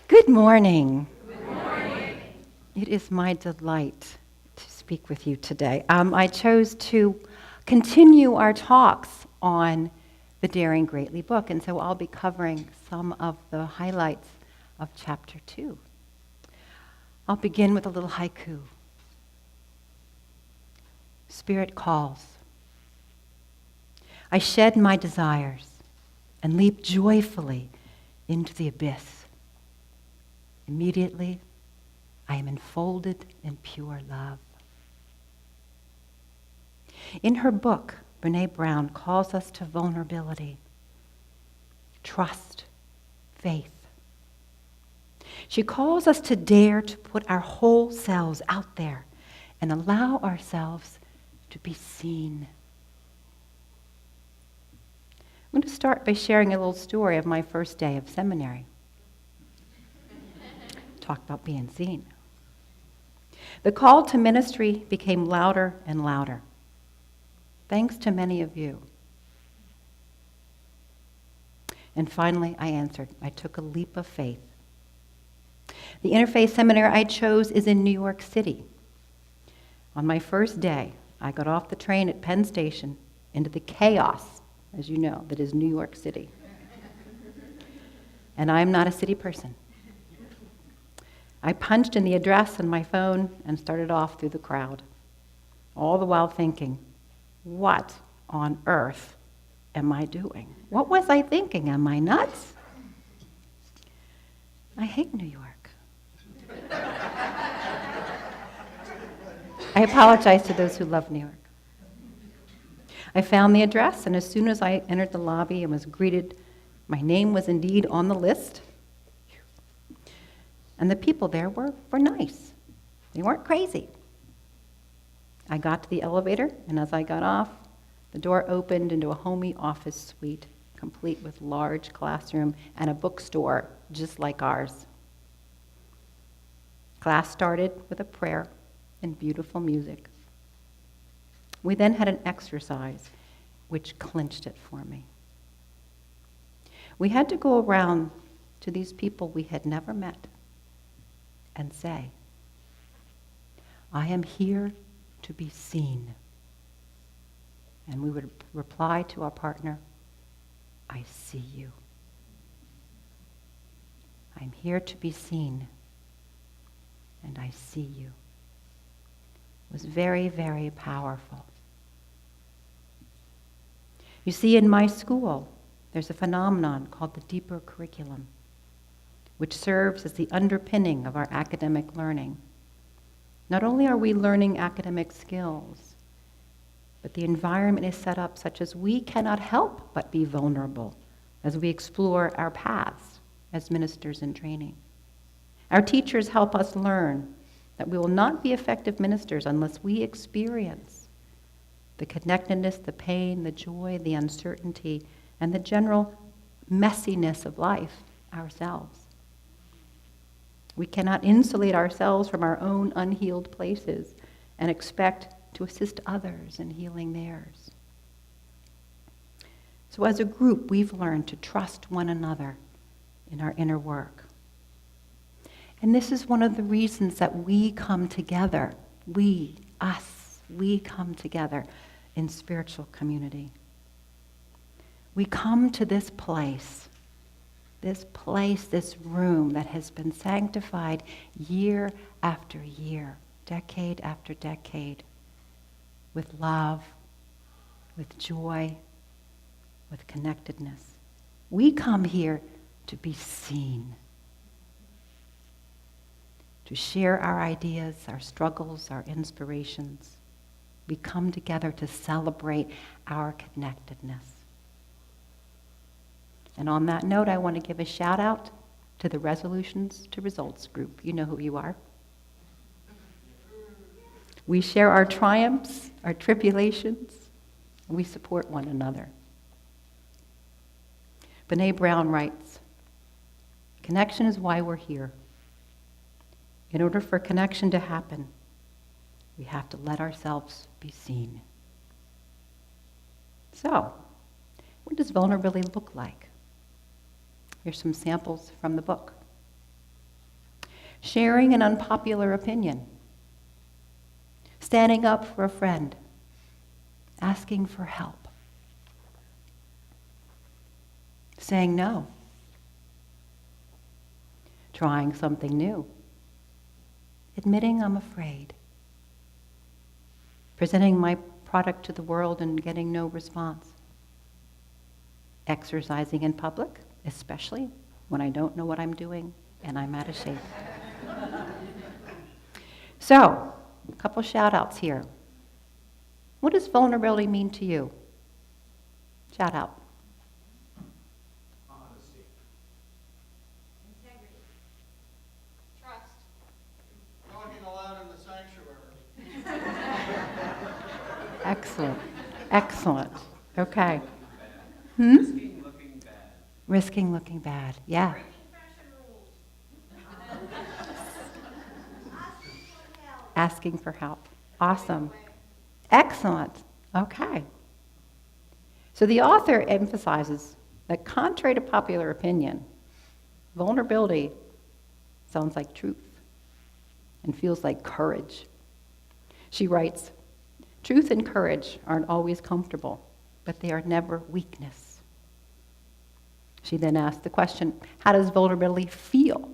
Good morning. Good morning. It is my delight to speak with you today. I chose to continue our talks on the Daring Greatly book, and so I'll be covering some of the highlights of chapter 2. I'll begin with a little haiku. Spirit calls. I shed my desires and leap joyfully into the abyss. Immediately, I am enfolded in pure love. In her book, Brené Brown calls us to vulnerability, trust, faith. She calls us to dare to put our whole selves out there and allow ourselves to be seen. I'm going to start by sharing a little story of my first day of seminary. Talk about being seen. The call to ministry became louder and louder, thanks to many of you. And finally, I answered. I took a leap of faith. The interfaith seminary I chose is in New York City. On my first day, I got off the train at Penn Station into the chaos, as you know, that is New York City. And I'm not a city person. I punched in the address on my phone and started off through the crowd, all the while thinking, what on earth am I doing? What was I thinking? Am I nuts? I hate New York. I apologize to those who love New York. I found the address, and as soon as I entered the lobby and was greeted, my name was indeed on the list. And the people there were nice. They weren't crazy. I got to the elevator, and as I got off, the door opened into a homey office suite, complete with large classroom and a bookstore just like ours. Class started with a prayer and beautiful music. We then had an exercise, which clinched it for me. We had to go around to these people we had never met and say, I am here to be seen. And we would reply to our partner, I see you. I'm here to be seen, and I see you. It was very, very powerful. You see, in my school, there's a phenomenon called the deeper curriculum, which serves as the underpinning of our academic learning. Not only are we learning academic skills, but the environment is set up such as we cannot help but be vulnerable as we explore our paths as ministers in training. Our teachers help us learn that we will not be effective ministers unless we experience the connectedness, the pain, the joy, the uncertainty, and the general messiness of life ourselves. We cannot insulate ourselves from our own unhealed places and expect to assist others in healing theirs. So as a group, we've learned to trust one another in our inner work. And this is one of the reasons that we come together, we come together in spiritual community. We come to this this room that has been sanctified year after year, decade after decade, with love, with joy, with connectedness. We come here to be seen, to share our ideas, our struggles, our inspirations. We come together to celebrate our connectedness. And on that note, I want to give a shout out to the Resolutions to Results group. You know who you are. We share our triumphs, our tribulations, and we support one another. Brené Brown writes, connection is why we're here. In order for connection to happen, we have to let ourselves be seen. So, what does vulnerability look like? Here's some samples from the book. sharing an unpopular opinion, standing up for a friend, asking for help, saying no, trying something new, admitting I'm afraid, presenting my product to the world and getting no response, exercising in public, especially when I don't know what I'm doing and I'm out of shape. So, a couple shout outs here. What does vulnerability mean to you? Shout out. Honesty. Integrity. Trust. Talking aloud in the sanctuary. Excellent. Excellent. Okay. Risking looking bad. Risking looking bad. Yeah. Breaking fashion rules. Asking for help. Awesome. Excellent. Okay. So the author emphasizes that contrary to popular opinion, vulnerability sounds like truth and feels like courage. She writes, truth and courage aren't always comfortable, but they are never weakness. She then asks the question, how does vulnerability feel?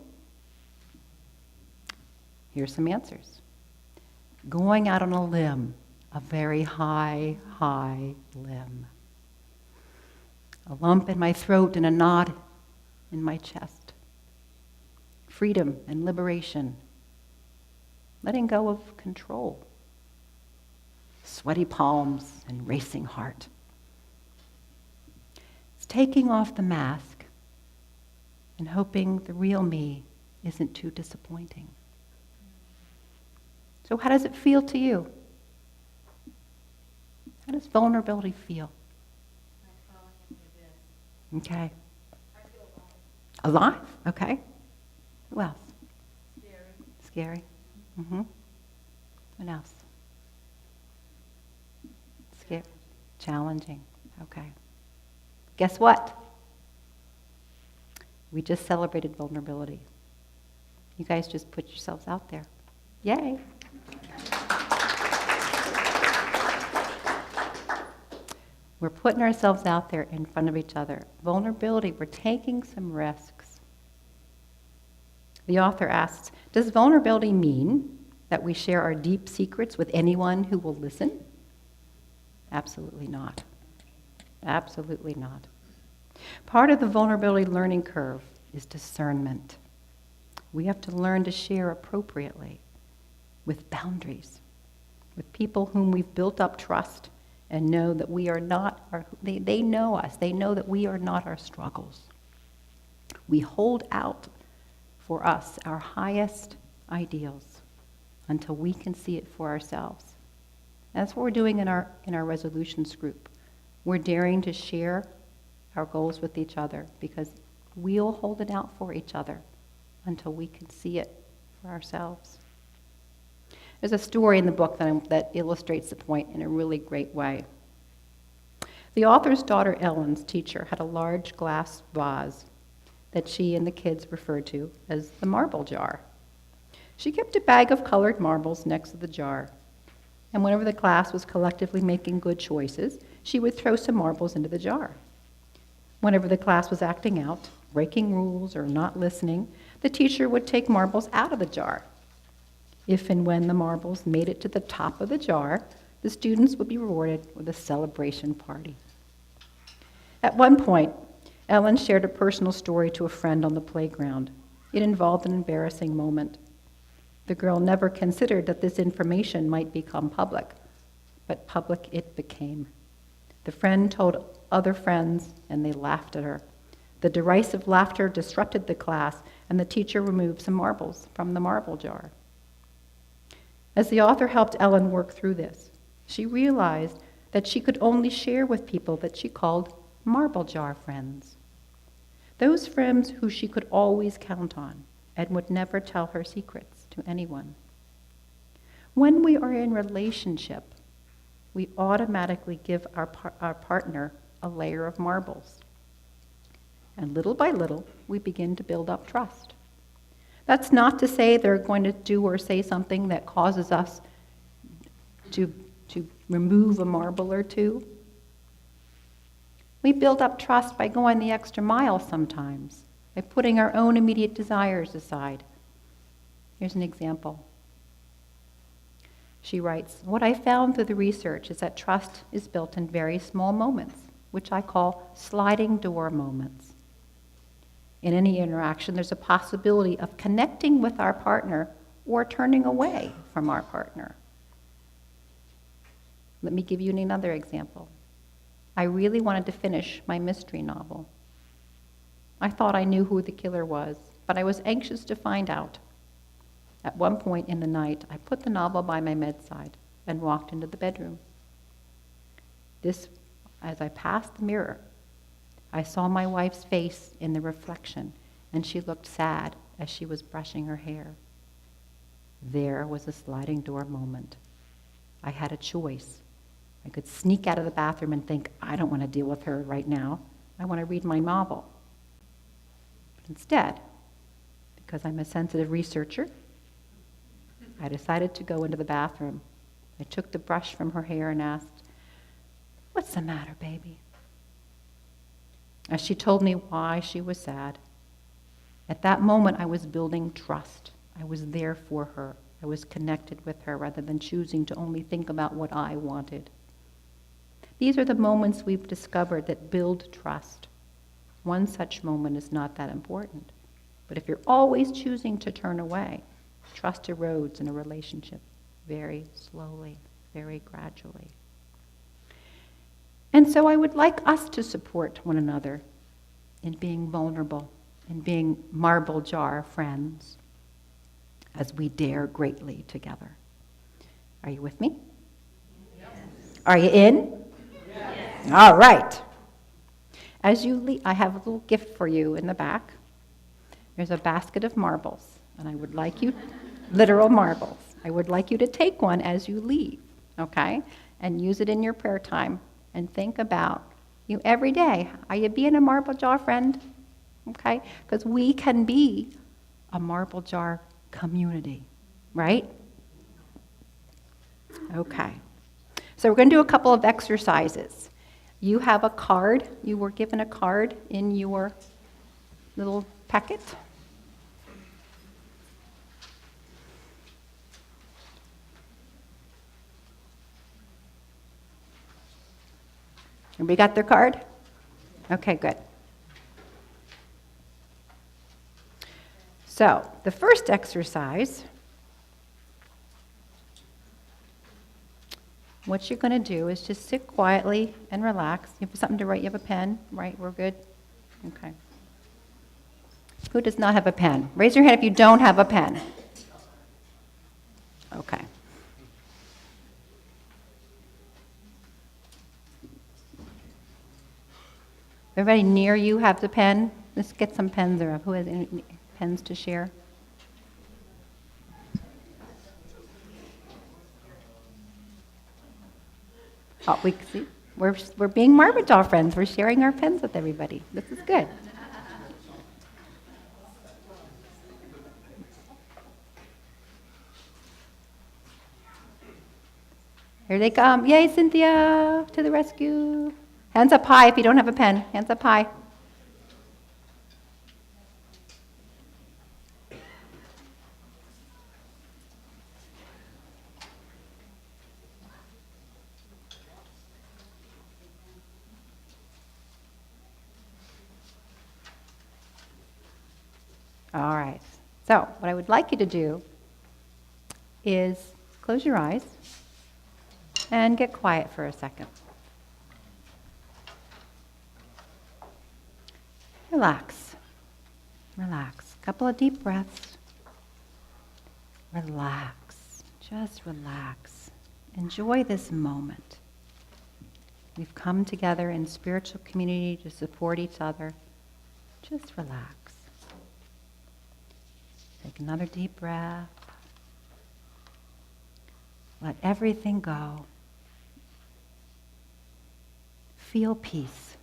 Here's some answers. Going out on a limb, a very high, high limb. A lump in my throat and a knot in my chest. Freedom and liberation. Letting go of control. Sweaty palms and racing heart. It's taking off the mask and hoping the real me isn't too disappointing. So how does it feel to you? How does vulnerability feel? Like falling in the abyss. Okay. I feel alive. Alive? Okay. Who else? Scary. Scary? Mm-hmm. What else? Scary. Challenging. Okay. Guess what? We just celebrated vulnerability. You guys just put yourselves out there. Yay. We're putting ourselves out there in front of each other. Vulnerability, we're taking some risks. The author asks, does vulnerability mean that we share our deep secrets with anyone who will listen? Absolutely not. Absolutely not. Part of the vulnerability learning curve is discernment. We have to learn to share appropriately, with boundaries, with people whom we've built up trust and know that we are not, they know us, they know that we are not our struggles. We hold out for us our highest ideals until we can see it for ourselves. That's what we're doing in our resolutions group. We're daring to share our goals with each other because we'll hold it out for each other until we can see it for ourselves. There's a story in the book that illustrates the point in a really great way. The author's daughter Ellen's teacher had a large glass vase that she and the kids referred to as the marble jar. She kept a bag of colored marbles next to the jar, and whenever the class was collectively making good choices, she would throw some marbles into the jar. Whenever the class was acting out, breaking rules or not listening, the teacher would take marbles out of the jar. If and when the marbles made it to the top of the jar, the students would be rewarded with a celebration party. At one point, Ellen shared a personal story to a friend on the playground. It involved an embarrassing moment. The girl never considered that this information might become public, but public it became. The friend told other friends, and they laughed at her. The derisive laughter disrupted the class, and the teacher removed some marbles from the marble jar. As the author helped Ellen work through this, she realized that she could only share with people that she called marble jar friends. Those friends who she could always count on and would never tell her secrets to anyone. When we are in relationship, we automatically give our partner a layer of marbles. And little by little, we begin to build up trust. That's not to say they're going to do or say something that causes us to remove a marble or two. We build up trust by going the extra mile sometimes, by putting our own immediate desires aside. Here's an example. She writes, "What I found through the research is that trust is built in very small moments, which I call sliding door moments. In any interaction, there's a possibility of connecting with our partner or turning away from our partner. Let me give you another example. I really wanted to finish my mystery novel. I thought I knew who the killer was, but I was anxious to find out. At one point in the night, I put the novel by my bedside and walked into the bedroom. As I passed the mirror, I saw my wife's face in the reflection, and she looked sad as she was brushing her hair. There was a sliding door moment. I had a choice. I could sneak out of the bathroom and think, I don't want to deal with her right now. I want to read my novel. But instead, because I'm a sensitive researcher, I decided to go into the bathroom. I took the brush from her hair and asked, "What's the matter, baby?" As she told me why she was sad, at that moment I was building trust. I was there for her. I was connected with her rather than choosing to only think about what I wanted. These are the moments we've discovered that build trust. One such moment is not that important. But if you're always choosing to turn away, trust erodes in a relationship very slowly, very gradually. And so I would like us to support one another in being vulnerable, in being marble jar friends, as we dare greatly together. Are you with me? Yes. Are you in? Yes. All right. As you leave, I have a little gift for you in the back. There's a basket of marbles, and I would like you, literal marbles. I would like you to take one as you leave, okay? And use it in your prayer time and think about you every day. Are you being a marble jar friend? Okay? Because we can be a marble jar community, right? Okay. So we're going to do a couple of exercises. You have a card. You were given a card in your little packet. Everybody got their card? Okay, good. So, the first exercise, what you're going to do is just sit quietly and relax. You have something to write? You have a pen? Right, we're good? Okay. Who does not have a pen? Raise your hand if you don't have a pen. Okay. Everybody near you have the pen? Let's get some pens around. Who has any pens to share? Oh, we see. We're being marble jar friends. We're sharing our pens with everybody. This is good. Here they come. Yay, Cynthia, to the rescue. Hands up high if you don't have a pen. Hands up high. All right. So, what I would like you to do is close your eyes and get quiet for a second. Relax. Relax. Couple of deep breaths. Relax. Just relax. Enjoy this moment. We've come together in spiritual community to support each other. Just relax. Take another deep breath. Let everything go. Feel peace.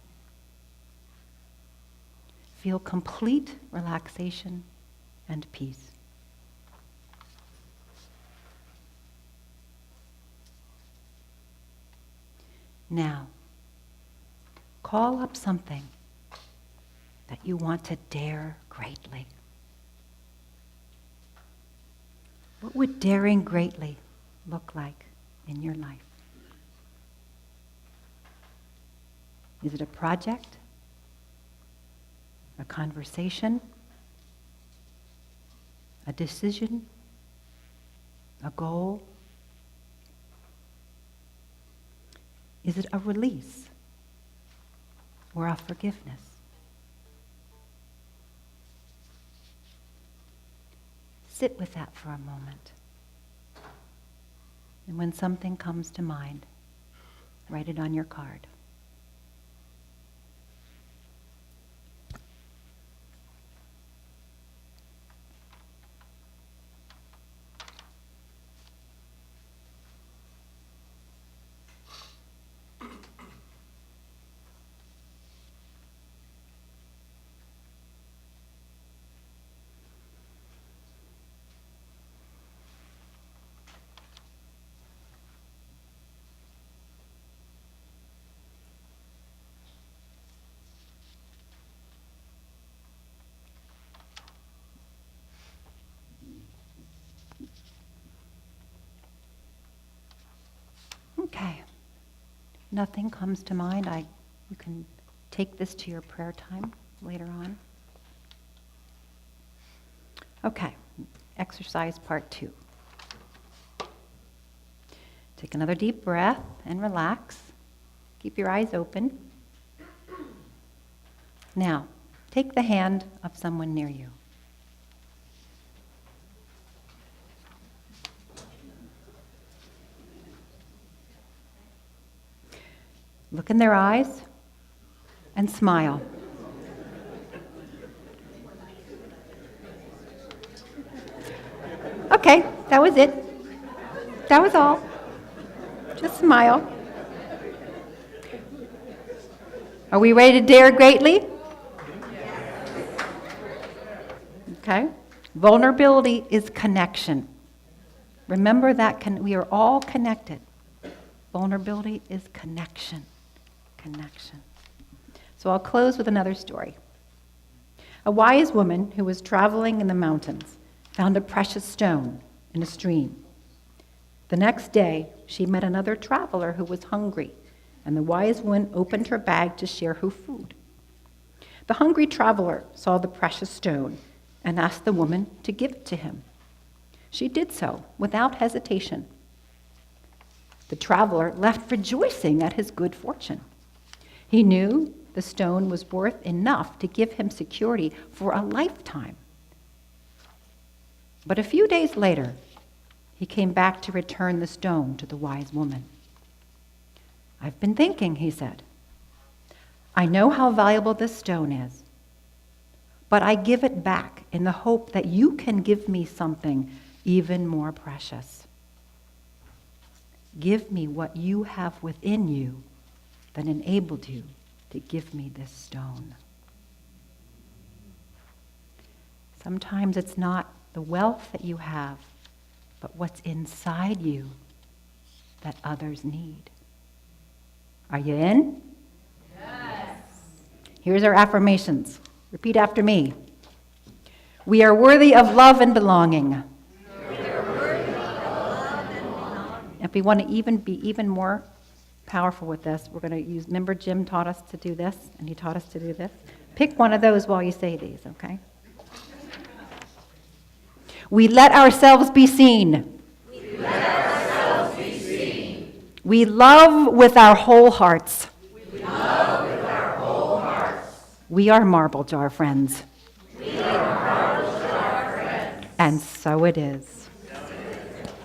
Feel complete relaxation and peace. Now, call up something that you want to dare greatly. What would daring greatly look like in your life? Is it a project? A conversation? A decision? A goal? Is it a release or a forgiveness? Sit with that for a moment. And when something comes to mind, write it on your card. Okay. Nothing comes to mind. You can take this to your prayer time later on. Okay. Exercise part 2. Take another deep breath and relax. Keep your eyes open. Now, take the hand of someone near you. Look in their eyes and smile. Okay, that was it. That was all. Just smile. Are we ready to dare greatly? Okay. Vulnerability is connection. Remember that we are all connected. Vulnerability is connection. Connection. So I'll close with another story. A wise woman who was traveling in the mountains found a precious stone in a stream. The next day, she met another traveler who was hungry, and the wise woman opened her bag to share her food. The hungry traveler saw the precious stone and asked the woman to give it to him. She did so without hesitation. The traveler left rejoicing at his good fortune. He knew the stone was worth enough to give him security for a lifetime. But a few days later, he came back to return the stone to the wise woman. "I've been thinking," he said. "I know how valuable this stone is, but I give it back in the hope that you can give me something even more precious. Give me what you have within you that enabled you to give me this stone." Sometimes it's not the wealth that you have, but what's inside you that others need. Are you in? Yes. Here's our affirmations. Repeat after me. We are worthy of love and belonging. If we want to be even more powerful with this, we're going to use, remember Jim taught us to do this, and he taught us to do this? Pick one of those while you say these, okay? We let ourselves be seen. We let ourselves be seen. We love with our whole hearts. We love with our whole hearts. We are marble jar friends. We are marble jar friends. And so it is.